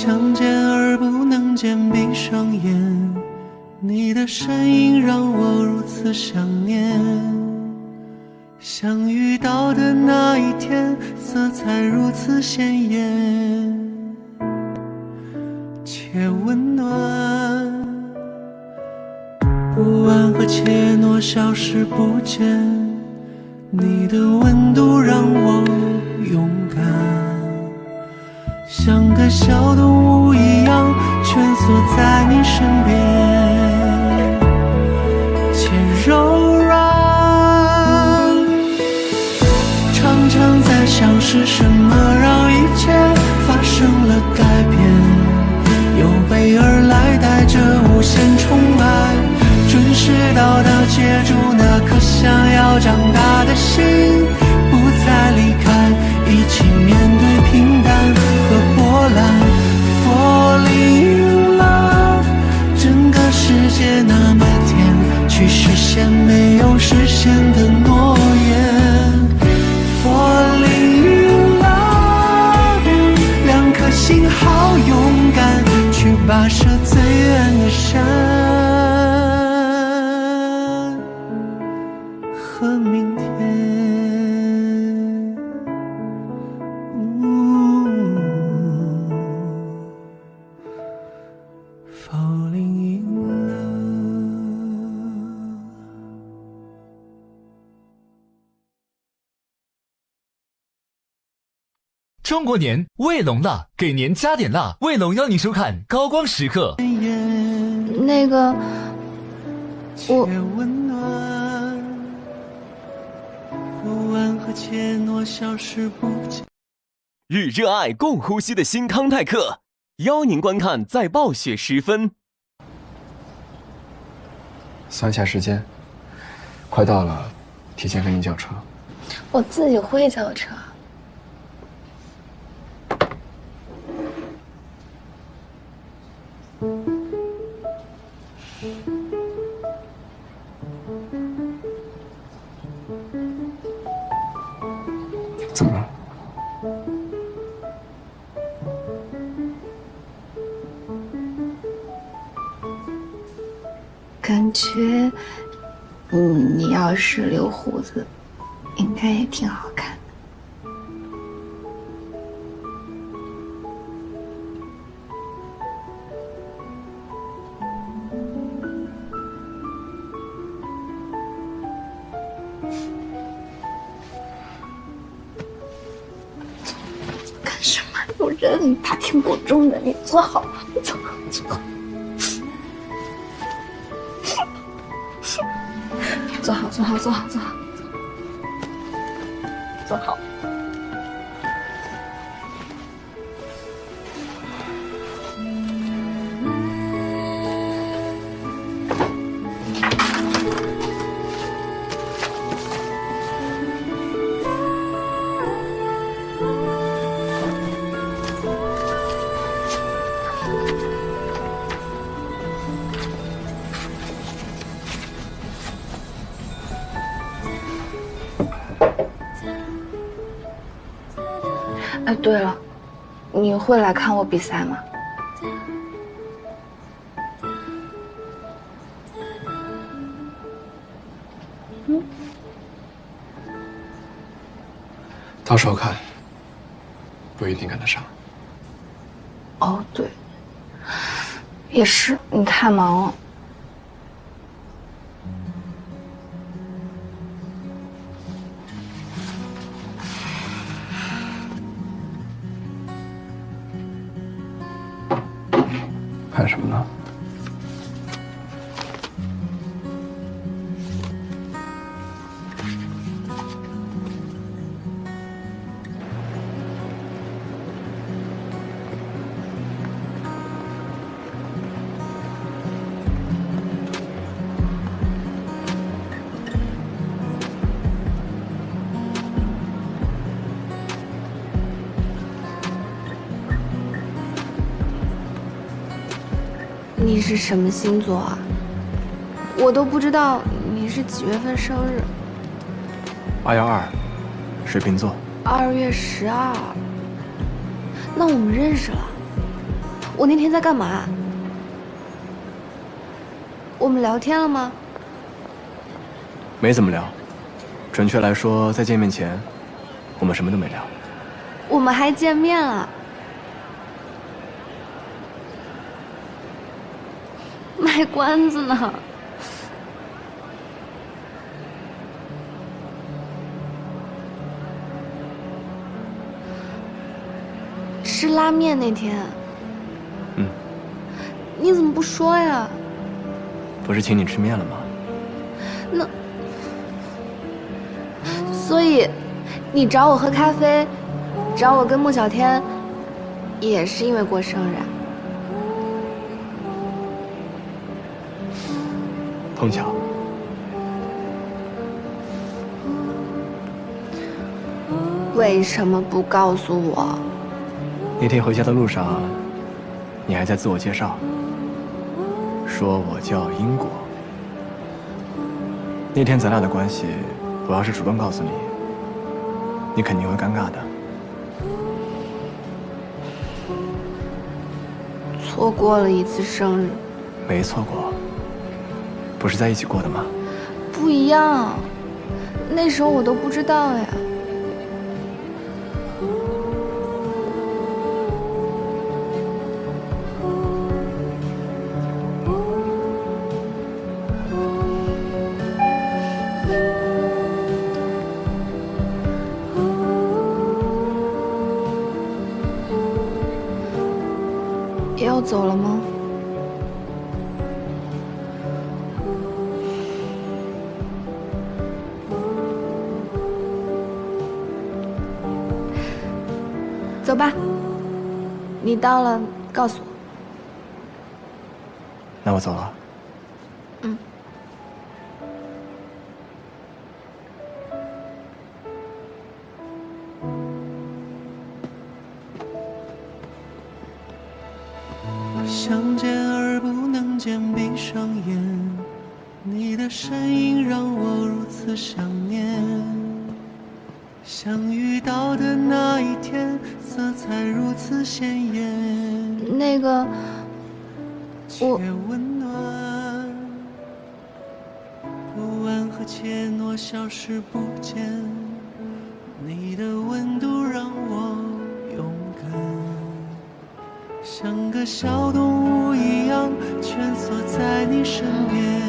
相见而不能见，闭上眼，你的身影让我如此想念。相遇到的那一天，色彩如此鲜艳且温暖，不安和怯懦消失不见，你的温度让我勇敢，像个小动物一样蜷缩在你身边，且柔软。常常在想是什么让一切发生了改变，有备而来带着无限宠爱，准时到达接住那颗想要长大的心，不再离开，一起面对平淡和波澜。Falling in love， 整个世界那么甜，去实现没有实现的诺言。Falling in love you， 两颗心好勇敢，去跋涉最远的山和明天。Falling in love。中国年，卫龙辣，给年加点辣。卫龙邀你收看《高光时刻》。那个，我温暖，不安和怯懦消失不见。与热爱共呼吸的新康泰克，邀您观看在暴雪时分。算一下时间，快到了，提前跟你叫车。我自己会叫车。怎么了？感觉，你要是留胡子，应该也挺好看的。干什么？有人，他挺不中的，你坐好，坐好，坐好。坐好，坐好，坐好，坐好，坐好。哎，对了，你会来看我比赛吗？到时候看，不一定赶得上。哦，对，也是，你太忙了。看什么呢？你是什么星座啊？我都不知道你是几月份生日。212，水瓶座。2月12，那我们认识了。我那天在干嘛？我们聊天了吗？没怎么聊，准确来说，在见面前，我们什么都没聊。我们还见面了，卖关子呢。吃拉面那天，你怎么不说呀？不是请你吃面了吗？那，所以，你找我喝咖啡，找我跟穆小天，也是因为过生日啊？碰巧。为什么不告诉我？那天回家的路上，你还在自我介绍，说我叫英国。那天咱俩的关系，我要是主动告诉你，你肯定会尴尬的。错过了一次生日，没错过，不是在一起过的吗？不一样，那时候我都不知道呀。要走了吗？走吧，你到了告诉我。那我走了。相见而不能见，闭上眼，你的身影让我如此想念。相遇到的那一天，色彩如此鲜艳，那个，却温暖。不安和怯懦消失不见，你的温度让我勇敢。像个小动物一样蜷缩在你身边，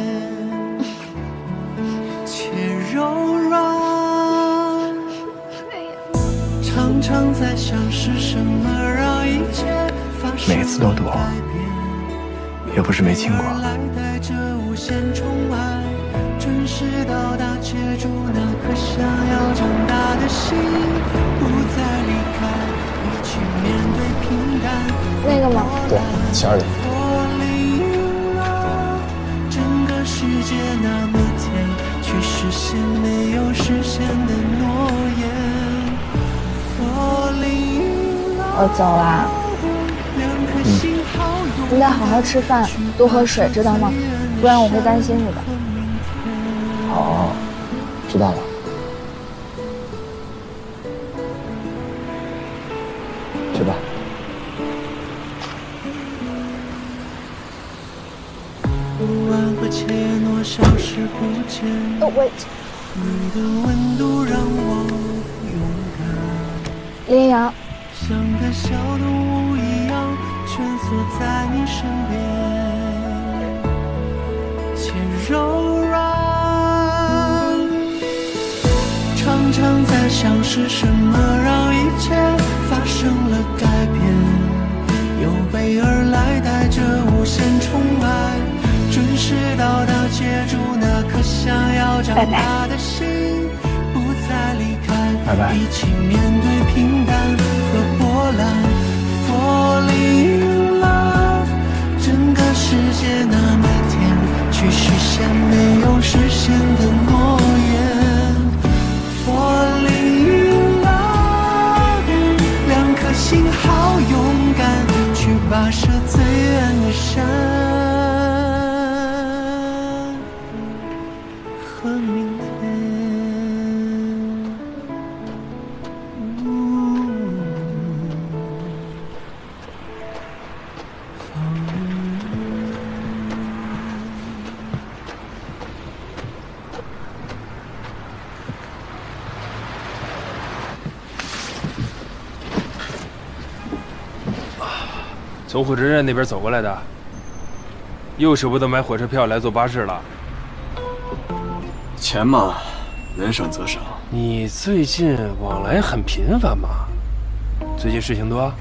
且柔软。常常在想是什么让一切发生每次都躲，又不是没亲过。带着无限宠爱，准时到达，接住那颗想要长大的心，不再离开，一起面对平淡。那个吗？对，12点。整个世界那么甜，却实现没有实现的诺言。我走啦。你得好好吃饭，多喝水，知道吗？不然我会担心你的。好，知道了。去吧。不安和怯懦消失不见。wait。你的温度让我勇敢。林阳。像个小动物一样蜷缩在你身边，且柔软。常常在想是什么让一切发生了改变，有备而来带着无限宠爱，准时到达，接住那颗想要长大的心，不再离开，拜拜。一起面对平淡和波澜。Falling in love， 整个世界那么甜，去实现没有实现的诺言。Falling in love， 两颗心好勇敢，去跋涉最远的山和明天。从火车站那边走过来的，又舍不得买火车票来坐巴士了。钱嘛，能省则省。你最近往来很频繁嘛？最近事情多？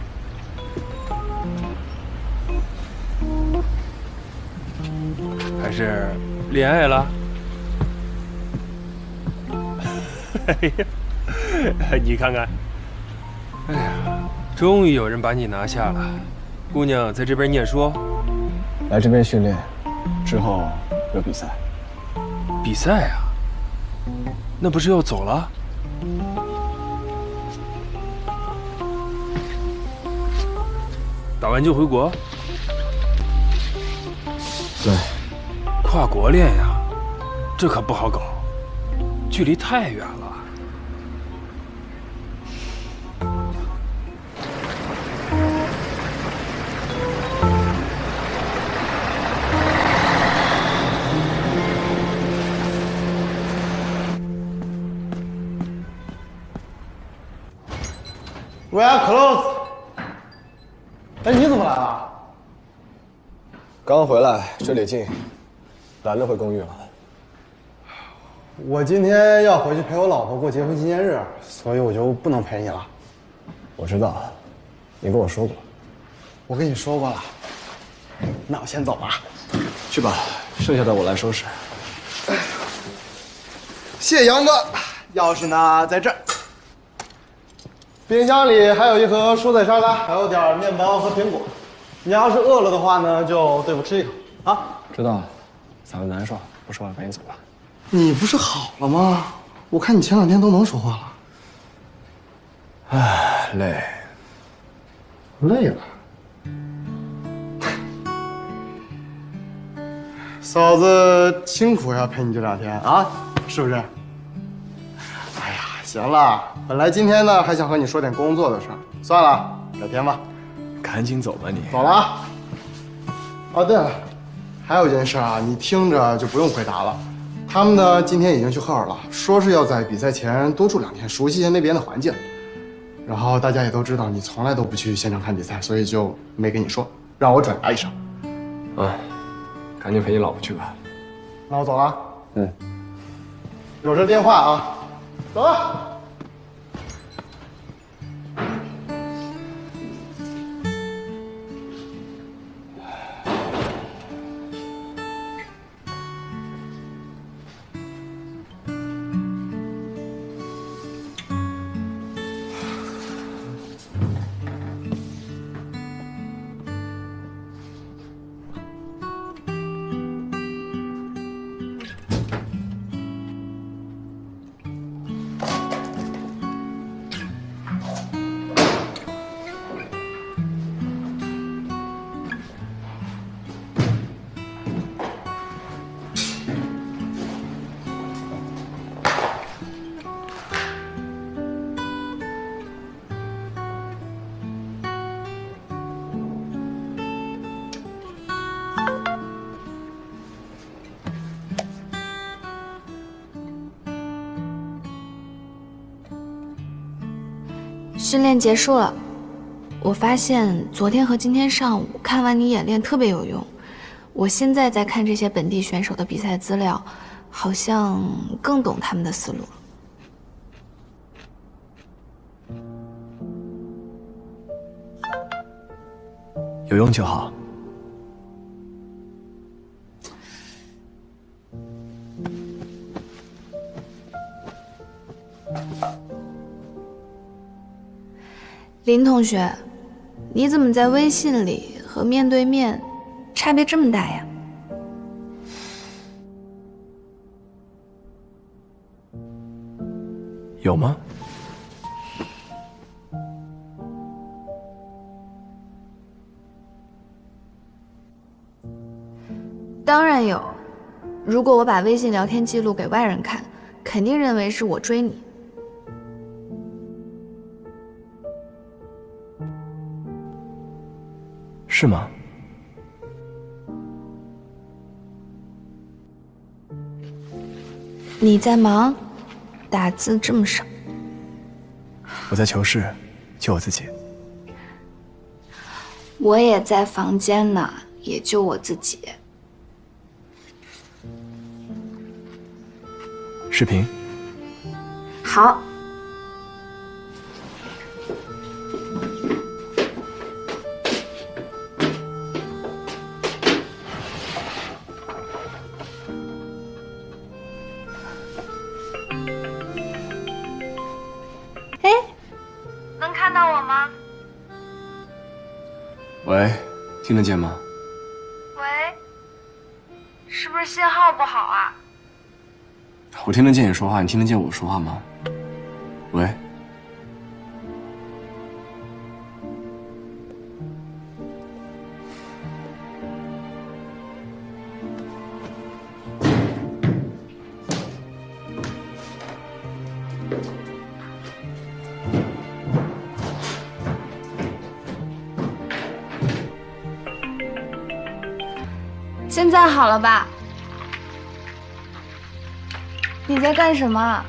还是恋爱了？哎呀，你看看，哎呀，终于有人把你拿下了。姑娘在这边念书，来这边训练，之后有比赛。比赛啊？那不是要走了？打完就回国？对，跨国恋呀，这可不好搞，距离太远了。We are close。哎，你怎么来了？刚回来，这里近，懒得回公寓了。我今天要回去陪我老婆过结婚纪念日，所以我就不能陪你了。我知道，你跟我说过。我跟你说过了。那我先走了。去吧，剩下的我来收拾。谢谢杨哥，钥匙呢在这儿。冰箱里还有一盒蔬菜沙拉，还有点面包和苹果。你要是饿了的话呢，就对我吃一口啊。知道了，嗓子难受，不说了，赶紧走吧。你不是好了吗？我看你前2天都能说话了。唉，累。累了。嫂子辛苦呀，陪你这2天啊，是不是？哎呀，行了，本来今天呢还想和你说点工作的事儿，算了，改天吧。赶紧走吧你。走了啊。哦，对了，还有一件事啊，你听着就不用回答了。他们呢今天已经去赫尔了，说是要在比赛前多住2天，熟悉一下那边的环境。然后大家也都知道你从来都不去现场看比赛，所以就没跟你说，让我转达一声。啊，赶紧陪你老婆去吧。那我走了。有这电话啊，走了。训练结束了，我发现昨天和今天上午看完你演练特别有用。我现在在看这些本地选手的比赛资料，好像更懂他们的思路了。有用就好。林同学，你怎么在微信里和面对面差别这么大呀？有吗？当然有。如果我把微信聊天记录给外人看，肯定认为是我追你。是吗？你在忙，打字这么少。我在求是，救我自己。我也在房间呢，也就我自己。视频。好。哎，能看到我吗？喂，听得见吗？喂，是不是信号不好啊？我听得见你说话，你听得见我说话吗？喂。现在好了吧？你在干什么？啊？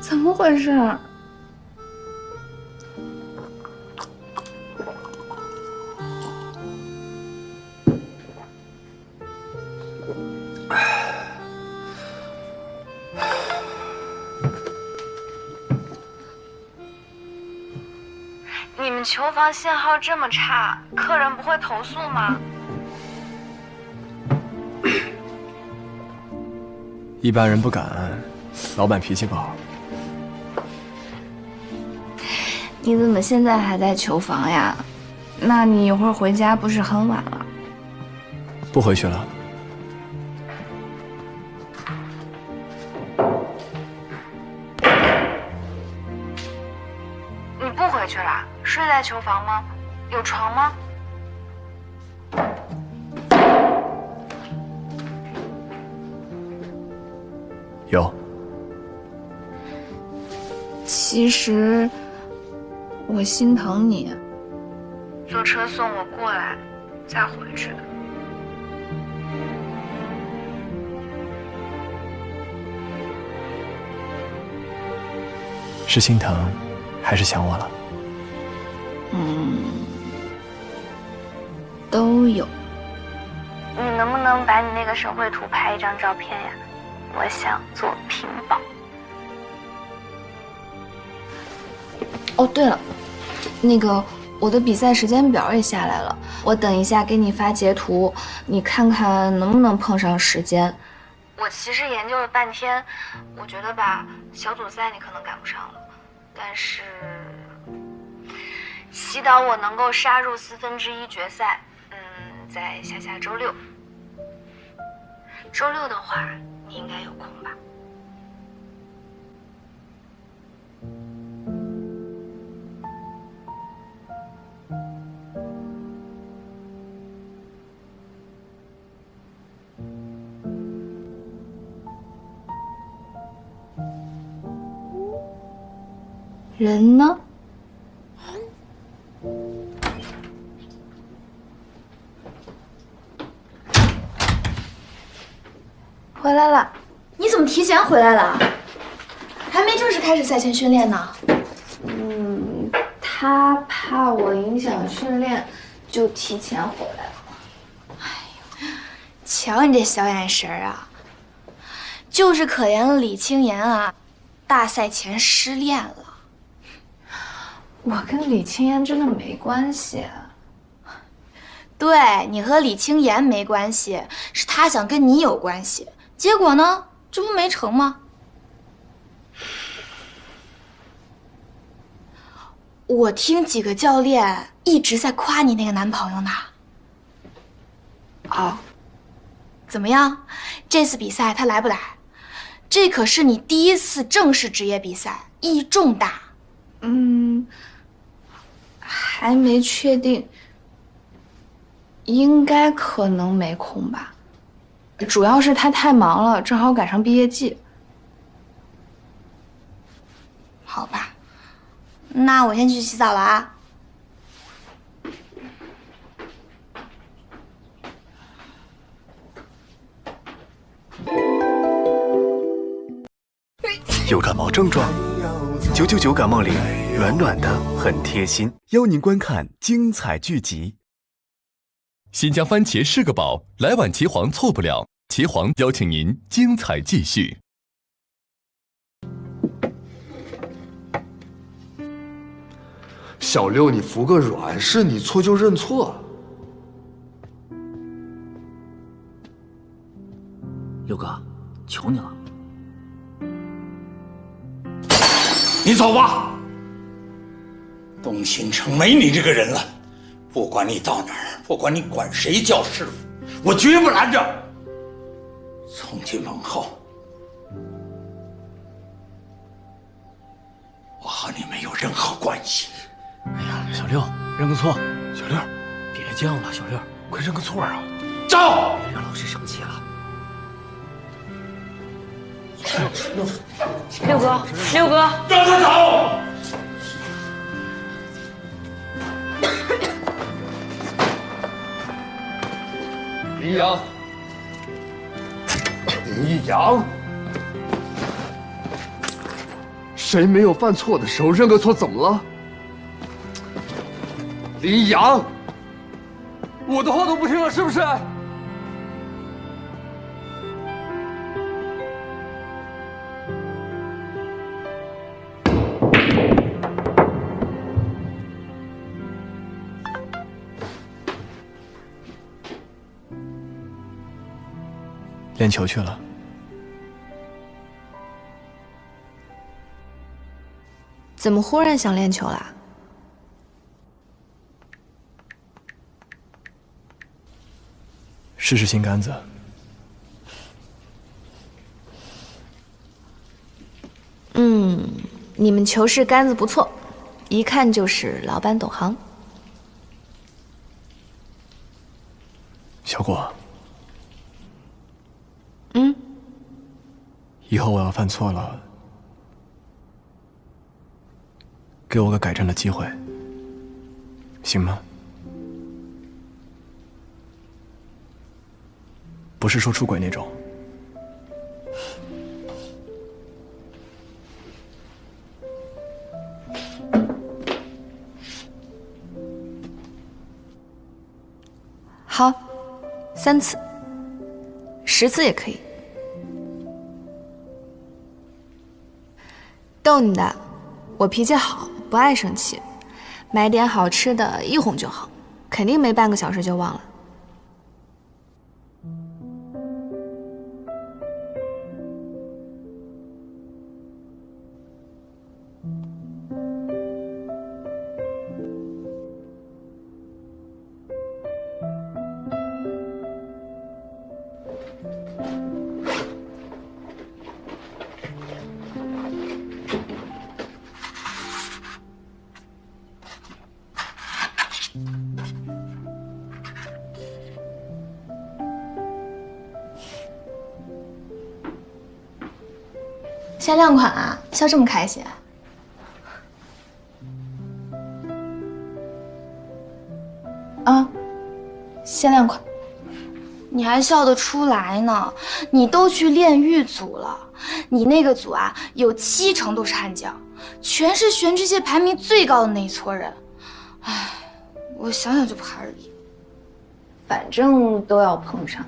怎么回事？你们球房信号这么差，客人不会投诉吗？一般人不敢，老板脾气不好。你怎么现在还在球房呀？那你一会儿回家不是很晚了？不回去了。你不回去了？睡在球房吗？有床吗？有。其实我心疼你，坐车送我过来，再回去的。是心疼，还是想我了？都有。你能不能把你那个手绘图拍一张照片呀？我想做屏保。哦，对了，那个我的比赛时间表也下来了，我等一下给你发截图，你看看能不能碰上时间。我其实研究了半天，我觉得吧，小组赛你可能赶不上了，但是祈祷我能够杀入1/4决赛。在下周六。周六的话，你应该有空吧？人呢？回来了。你怎么提前回来了？还没正式开始赛前训练呢。他怕我影响训练，就提前回来了。哎呦，瞧你这小眼神啊，就是可怜了李青言啊，大赛前失恋了。我跟李青言真的没关系。对，你和李青言没关系，是他想跟你有关系，结果呢，这不没成吗？我听几个教练一直在夸你那个男朋友呢。哦，怎么样？这次比赛他来不来？这可是你第一次正式职业比赛，意义重大。还没确定，应该可能没空吧。主要是他太忙了，正好赶上毕业季。好吧，那我先去洗澡了啊。症状。999感冒灵，软软的，很贴心。邀您观看精彩剧集。新疆番茄是个宝，来碗茄皇错不了。茄皇邀请您精彩继续。小六，你服个软，是你错就认错。六哥，求你了。你走吧。东新城没你这个人了，不管你到哪儿，不管你管谁叫师傅，我绝不拦着。从今往后，我和你没有任何关系。哎呀，小六，认个错。小六，别犟了，小六，快认个错啊！走，别让老师生气了。六哥，六哥，让他走。林阳，林阳，谁没有犯错的时候认个错怎么了？林阳，我的话都不听了是不是？练球去了。怎么忽然想练球啦？试试新杆子。你们球室杆子不错，一看就是老板懂行。小果。以后我要犯错了，给我个改正的机会，行吗？不是说出轨那种。好，3次，10次也可以。逗你的，我脾气好，不爱生气，买点好吃的一哄就好，肯定没半个小时就忘了。限量款啊，笑这么开心。啊，限量款，你还笑得出来呢？你都去练狱组了，你那个组啊，有70%都是悍将，全是全世界排名最高的那一撮人。唉，我想想就怕而已。反正都要碰上，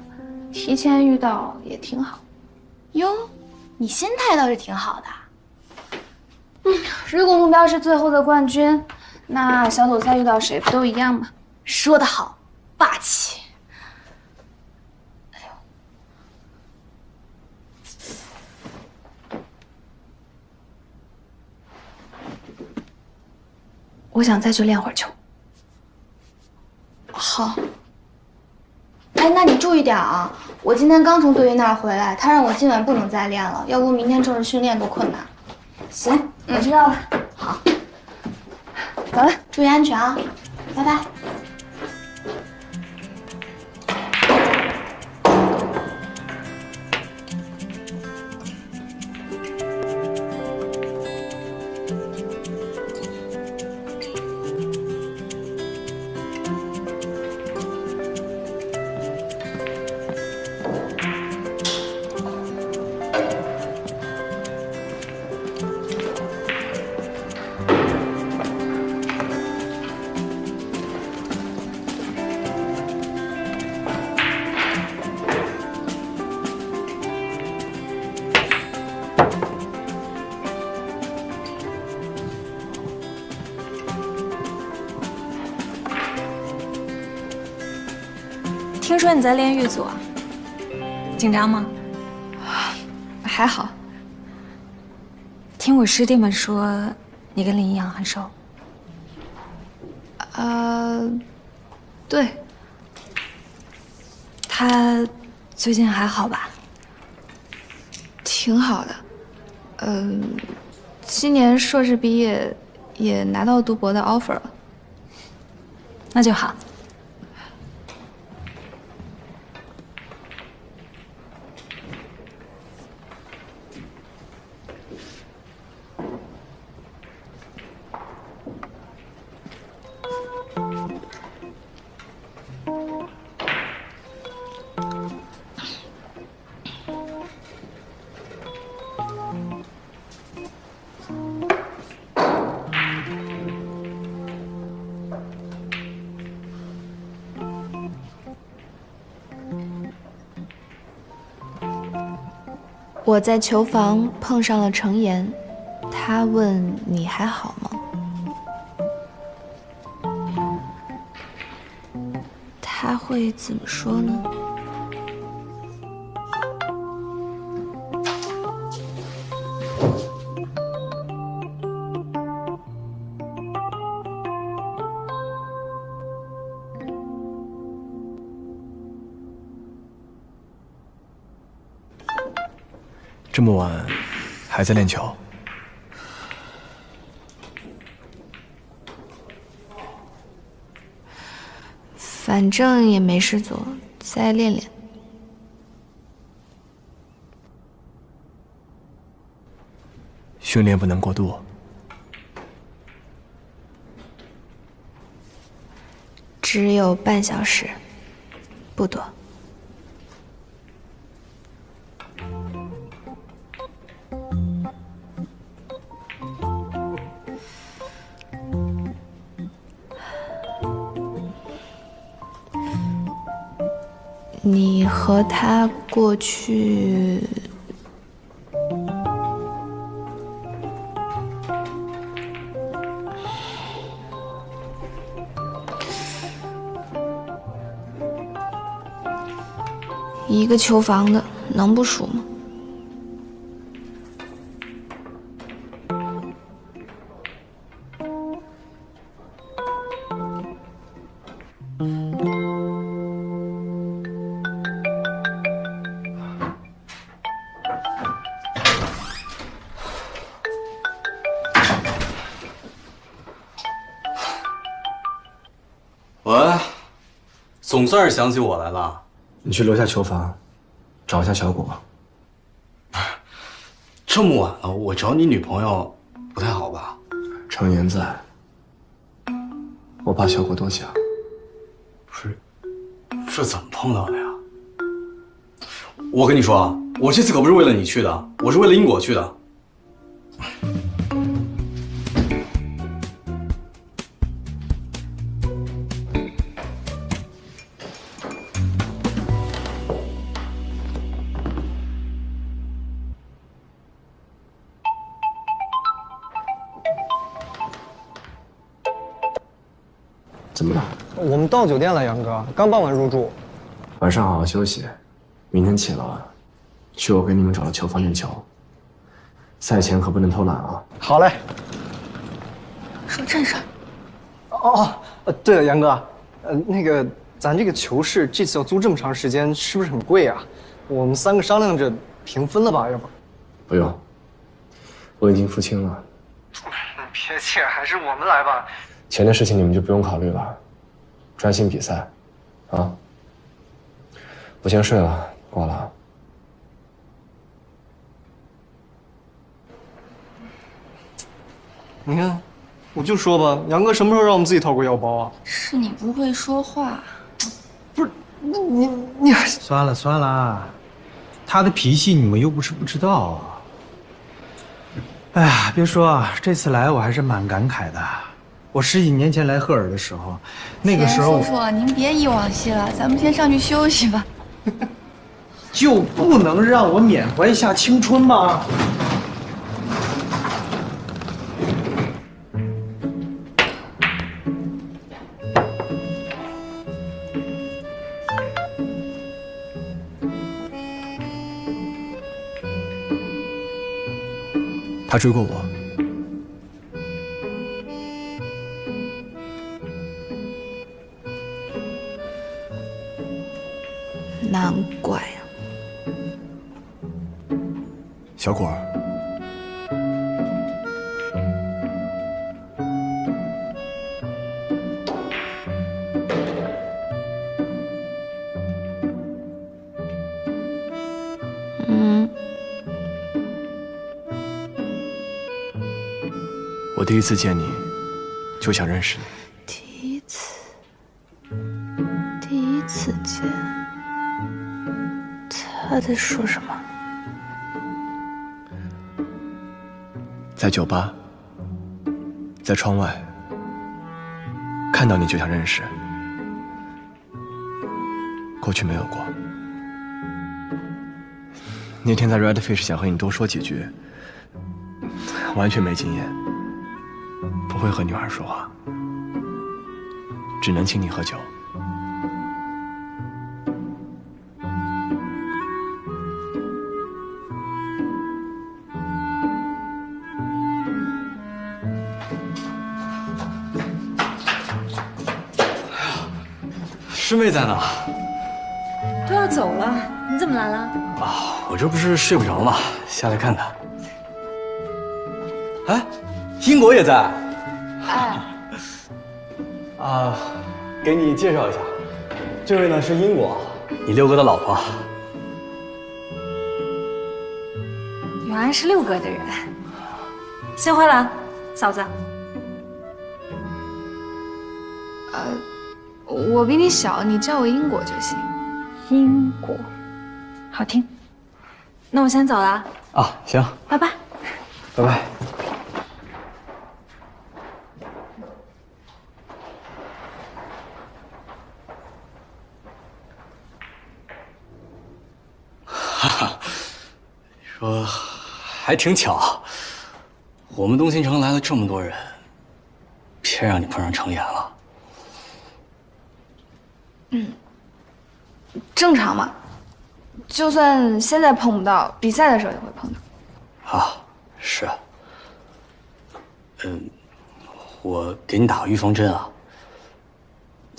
提前遇到也挺好。哟。你心态倒是挺好的。如果目标是最后的冠军，那小组赛遇到谁不都一样吗？说得好，霸气。哎呦，我想再去练会儿球。好。哎，那你注意点啊！我今天刚从队员那儿回来，他让我今晚不能再练了，要不明天正式训练都困难。行，我知道了。好，走了，注意安全啊！拜拜。听说你在练狱组啊？紧张吗？还好。听我师弟们说，你跟林一阳很熟。对。他最近还好吧？挺好的。今年硕士毕业，也拿到读博的 offer 了。那就好。我在球房碰上了程岩，他问你还好吗？他会怎么说呢？这么晚还在练球？反正也没事做，再练练。训练不能过度。只有半小时，不多。你和他过去一个球房的，能不熟吗？喂，总算是想起我来了。你去楼下球房，找一下小果。这么晚了，我找你女朋友不太好吧？程岩在，我怕小果多想。这怎么碰到的呀？我跟你说啊，我这次可不是为了你去的，我是为了因果去的。怎么了？我们到酒店了，杨哥，刚办完入住。晚上好好休息，明天起了，去我给你们找的球房练球。赛前可不能偷懒啊！好嘞。说正事儿。对了，杨哥，那个咱这个球室这次要租这么长时间，是不是很贵啊？我们3个商量着平分了吧，要不？不用，我已经付清了。别介，还是我们来吧。钱的事情你们就不用考虑了，专心比赛，啊！我先睡了，挂了。你看，我就说吧，杨哥什么时候让我们自己掏过腰包啊？是你不会说话。不是，你还算了算了，他的脾气你们又不是不知道。哎呀，别说，这次来我还是蛮感慨的。我10几年前来赫尔的时候，那个时候叔叔，您别忆往昔了，咱们先上去休息吧。就不能让我缅怀一下青春吗？他追过我。难怪呀。小果儿，我第一次见你，就想认识你。第一次见，他在说什么？在酒吧，在窗外，看到你就想认识。过去没有过。那天在 Redfish 想和你多说几句，完全没经验，不会和女孩说话，只能请你喝酒。师妹在呢，都要走了，你怎么来了？啊，我这不是睡不着嘛，下来看看。哎，英国也在。哎，啊，给你介绍一下，这位呢是英国，你六哥的老婆。原来是六哥的人。先回来，嫂子。我比你小，你叫我英果就行。英果，好听。那我先走了。啊，行，拜拜。拜拜。哈哈，说还挺巧，我们东新城来了这么多人，偏让你碰上程岩了。正常嘛，就算现在碰不到，比赛的时候也会碰到。啊，是。我给你打个预防针啊。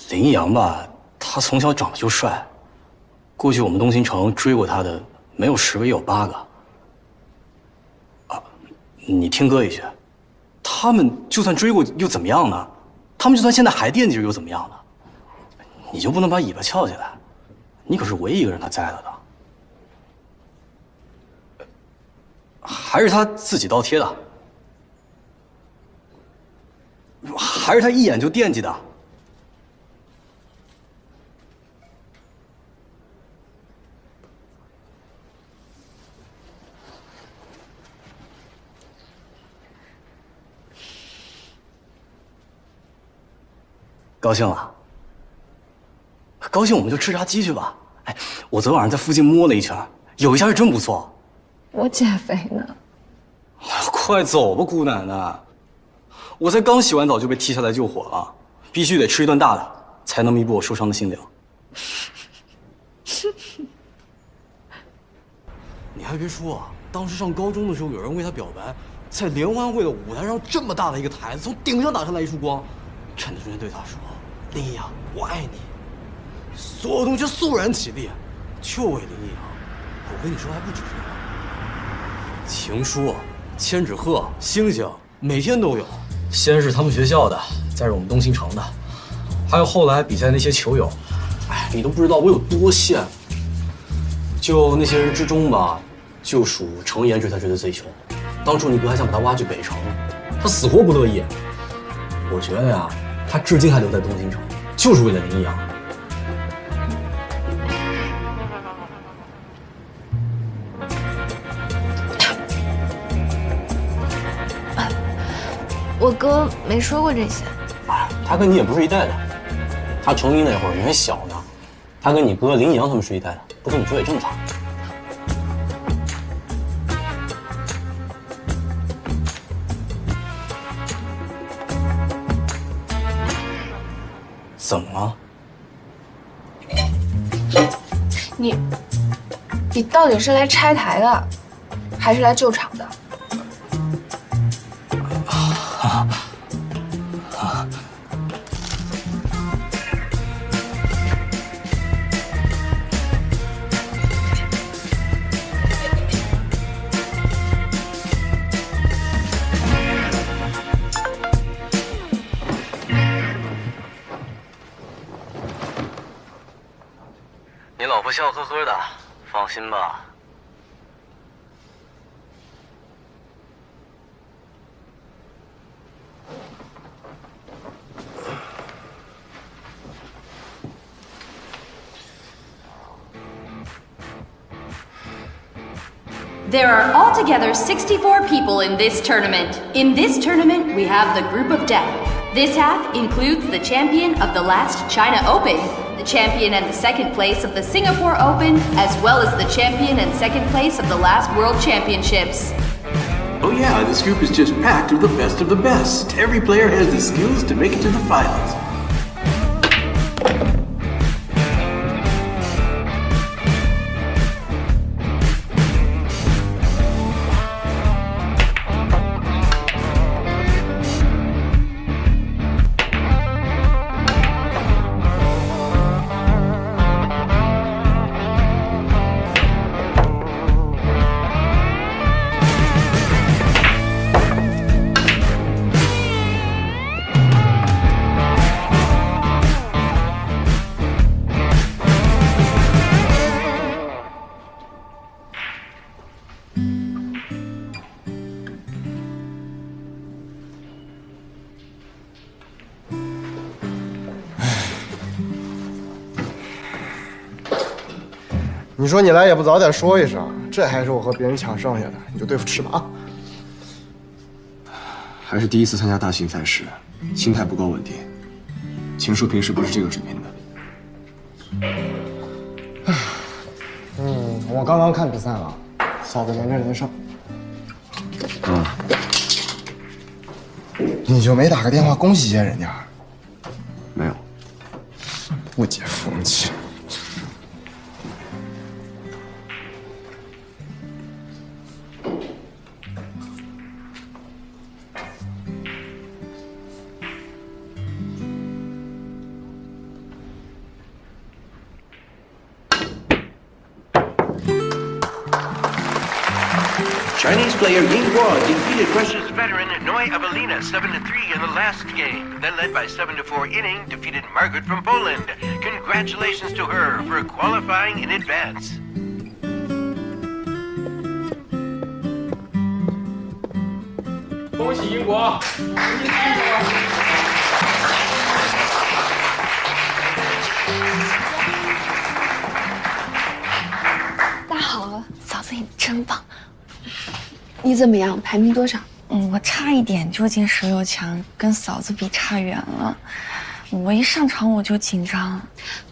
林一阳吧，他从小长得就帅，过去我们东新城追过他的，没有10个也有8个。啊，你听哥一句，他们就算追过又怎么样呢？他们就算现在还惦记着又怎么样呢？你就不能把尾巴翘起来？你可是唯一一个让他栽了的，还是他自己倒贴的，还是他一眼就惦记的？高兴了？高兴我们就吃炸鸡去吧。哎，我昨晚上在附近摸了一圈，有一家是真不错。我减肥呢。快走吧，姑奶奶！我才刚洗完澡就被踢下来救火了，必须得吃一顿大的，才能弥补我受伤的心灵。你还别说啊，当时上高中的时候，有人为他表白，在联欢会的舞台上这么大的一个台子，从顶上打下来一束光，趁着中间对他说：“林一阳，我爱你。”所有同学肃然起立，就为林一阳。我跟你说，还不止这个，情书、千纸鹤、星星，每天都有。先是他们学校的，再是我们东新城的，还有后来比赛那些球友。哎，你都不知道我有多羡慕。就那些人之中吧，就属程岩追他追得最凶。当初你哥还想把他挖去北城，他死活不乐意。我觉得呀，他至今还留在东新城，就是为了林一阳。我哥没说过这些。他跟你也不是一代的，他成名那会儿你还小呢。他跟你哥林一阳他们是一代的，不跟你说也正常。怎么了？你到底是来拆台的，还是来救场的？笑呵呵的，放心吧。There are altogether 64 people in this tournament. In this tournament, we have the Group of Death. This half includes the champion of the last China Open, the champion and the second place of the Singapore Open, as well as the champion and second place of the last World Championships. Oh yeah, this group is just packed with the best of the best. Every player has the skills to make it to the finals.你说你来也不早点说一声，这还是我和别人抢剩下的，你就对付吃吧啊！还是第一次参加大型赛事，心态不够稳定。秦叔平时不是这个水平的。我刚刚看比赛了，嫂子连胜。你就没打个电话恭喜一下人家？没有。不解风情。Chinese player Ying Guo defeated Russia's veteran Noi Avelina 7-3 in the last game, then led by 7-4 inning, defeated Margaret from Poland. Congratulations to her for qualifying in advance. 恭喜英国！大家好，嫂子你真棒。你怎么样？排名多少？我差一点就进16强，跟嫂子比差远了。我一上场我就紧张。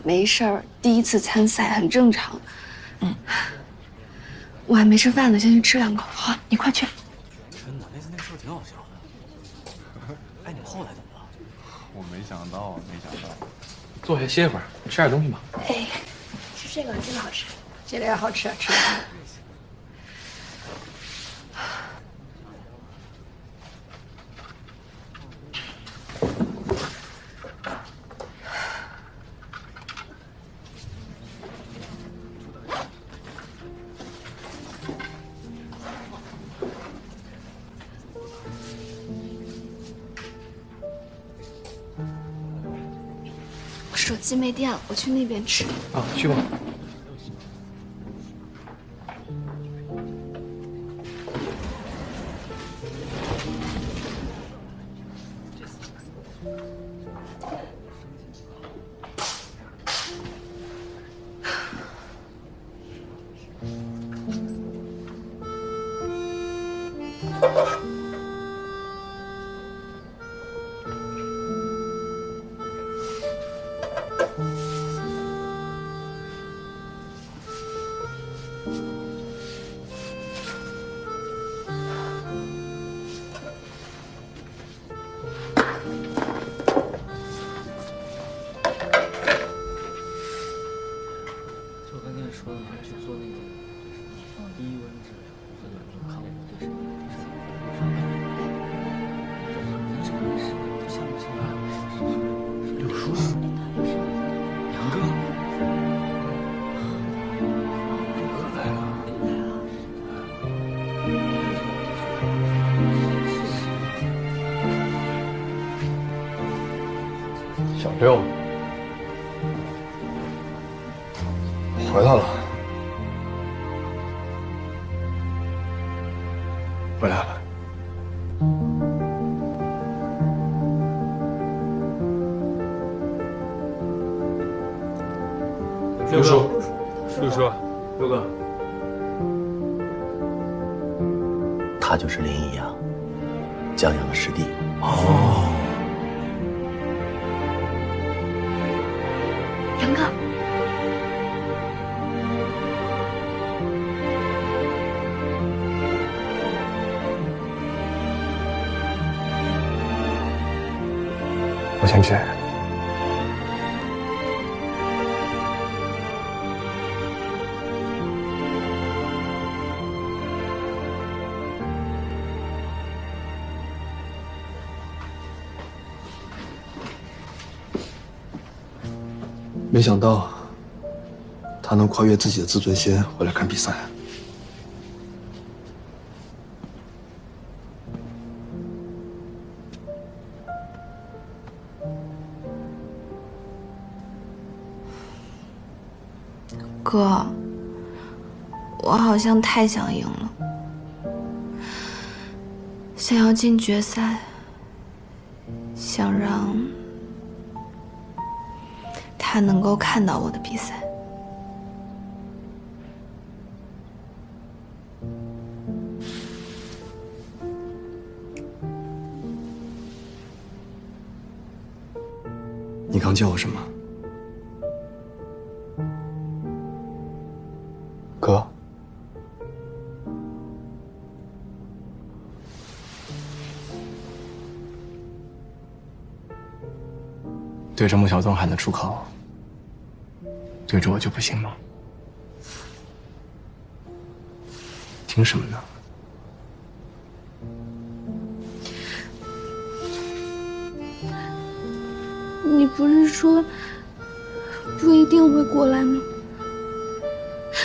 没事儿，第一次参赛很正常。我还没吃饭呢，先去吃2口。好，你快去。真的，那事挺好笑的。哎，你们后来怎么了？我没想到。坐下歇会儿，吃点东西吧。哎，吃这个好吃，这个也好吃，吃点。手机没电了，我去那边吃。啊，去吧。小六，回来了，回来了。六叔，六叔，六哥，他就是林一阳，江阳的师弟。哦，杨哥，我先去。没想到，他能跨越自己的自尊心回来看比赛。哥，我好像太想赢了，想要进决赛，想让他能够看到我的比赛。你刚叫我什么？哥。对着穆小东喊得出口，对着我就不行吗？听什么呢？你不是说不一定会过来吗？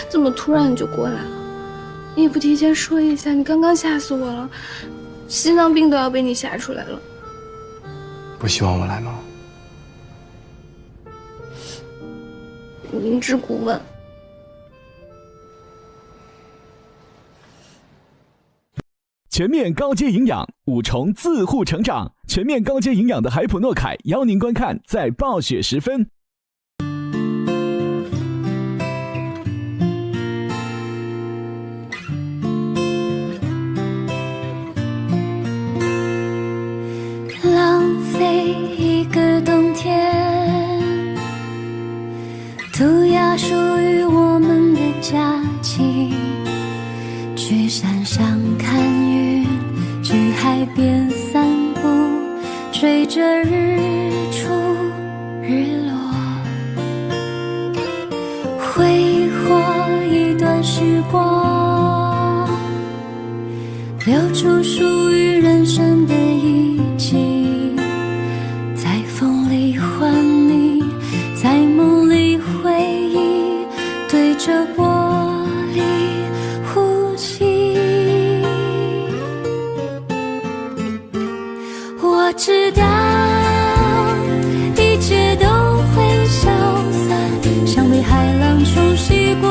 怎么突然你就过来了？你也不提前说一下，你刚刚吓死我了，心脏病都要被你吓出来了。不希望我来吗？明知故问。全面高阶营养，5重自护成长。全面高阶营养的海普诺凯邀您观看，在暴雪时分。浪费一个冬天，涂鸦属于我们的假期，去山上看云，去海边散步，追着日出日落，挥霍一段时光，留出属于人生的遗迹，在风里唤你，在梦里回忆，对着玻璃呼吸。我知道一切都会消散，像被海浪冲洗过